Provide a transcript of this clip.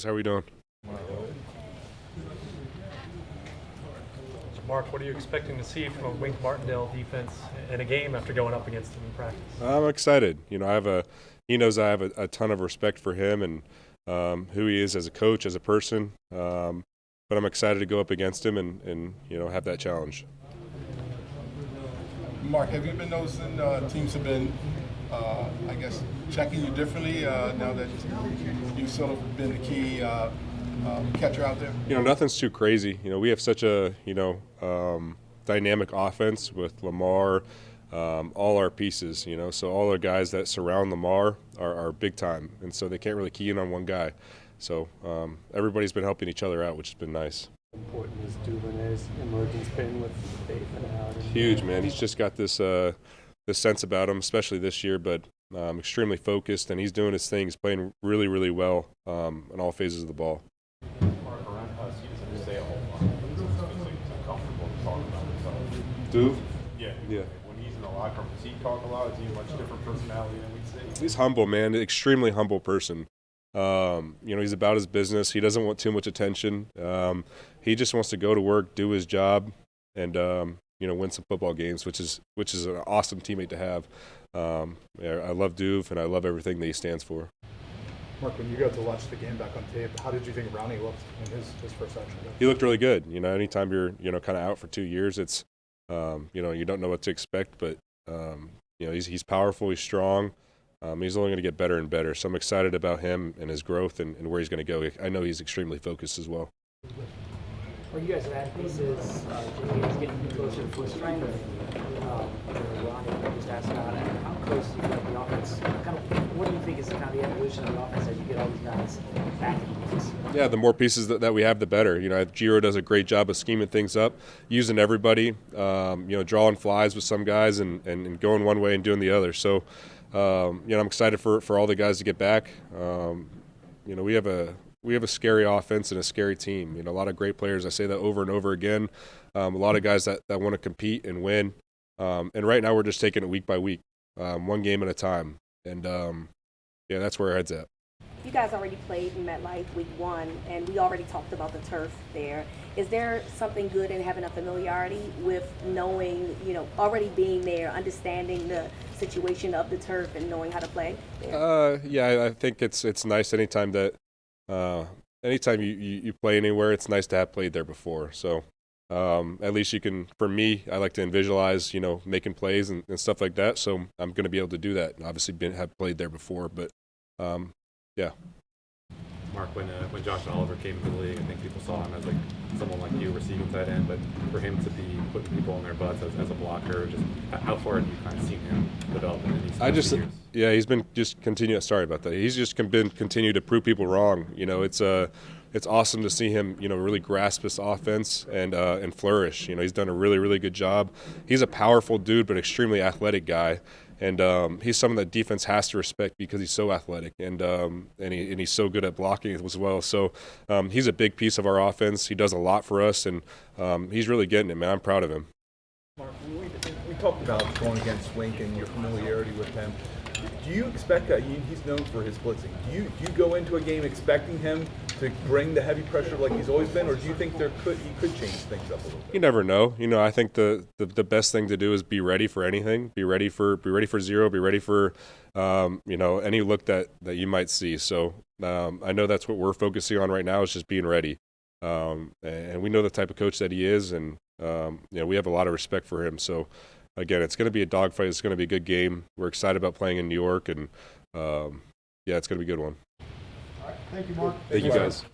How are we doing? Mark, what are you expecting to see from a Wink Martindale defense in a game after going up against him in practice? I'm excited. He knows I have a ton of respect for him and who he is as a coach, as a person. But I'm excited to go up against him and have that challenge. Mark, have you been noticing teams have been, checking you differently now that you've sort of been the key catcher out there? Nothing's too crazy. We have such a dynamic offense with Lamar, all our pieces. So all our guys that surround Lamar are big time, and so they can't really key in on one guy. So everybody's been helping each other out, which has been nice. Important is Duvernay's emergence been with Bateman out? Huge, man. He's just got this sense about him, especially this year, but extremely focused, and he's doing his thing. He's playing really, really well in all phases of the ball. Mark, around us, he doesn't say a whole lot. He's uncomfortable talking about himself. Duve? Yeah. Yeah. When he's in the locker room, does he talk a lot? Is he a much different personality than we see? He's humble, man. Extremely humble person. He's about his business. He doesn't want too much attention. He just wants to go to work, do his job, and win some football games, which is an awesome teammate to have. I love Duve, and I love everything that he stands for. Mark, when you got to watch the game back on tape, how did you think Rowney looked in his first action? He looked really good. Anytime you're kind of out for 2 years, it's you don't know what to expect, but he's powerful, he's strong. He's only going to get better and better. So I'm excited about him and his growth and where he's going to go. I know he's extremely focused as well. Well, you guys have had pieces. Jimmy is getting closer to full strength. Ronnie just asked about how close do you feel like the offense? What do you think is kind of the evolution of the offense as you get all these guys back in the offense? Yeah, the more pieces that we have, the better. Giro does a great job of scheming things up, using everybody. Drawing flies with some guys and going one way and doing the other. So. I'm excited for all the guys to get back. We have a scary offense and a scary team. A lot of great players. I say that over and over again. A lot of guys that want to compete and win. And right now we're just taking it week by week, one game at a time. And that's where our head's at. You guys already played in MetLife week 1, and we already talked about the turf there. Is there something good in having a familiarity with knowing, already being there, understanding the situation of the turf and knowing how to play there? I think it's nice anytime that anytime you play anywhere, it's nice to have played there before. So at least you can, for me, I like to visualize, making plays and stuff like that. So I'm going to be able to do that. And obviously have played there before, but yeah. Mark, when Josh Oliver came into the league, I think people saw him as someone like you, receiving tight end, but for him to be putting people on their butts as a blocker, just how far have you kind of seen him develop in these years? He's been just continue. Sorry about that. He's just been continue to prove people wrong. It's awesome to see him, really grasp this offense and flourish. He's done a really, really good job. He's a powerful dude, but extremely athletic guy. And he's someone that defense has to respect because he's so athletic and he's so good at blocking as well. So he's a big piece of our offense. He does a lot for us, and he's really getting it, man. I'm proud of him. Mark, we talked about going against Wink and your familiarity with him. Do you expect he's known for his blitzing? Do you go into a game expecting him to bring the heavy pressure like he's always been, or do you think he could change things up a little bit? You never know. I think the best thing to do is be ready for anything. Be ready for zero. Be ready for any look that you might see. So I know that's what we're focusing on right now, is just being ready. And we know the type of coach that he is, and we have a lot of respect for him. So again, it's going to be a dogfight. It's going to be a good game. We're excited about playing in New York, and it's going to be a good one. Thank you, Mark. Thank you, guys.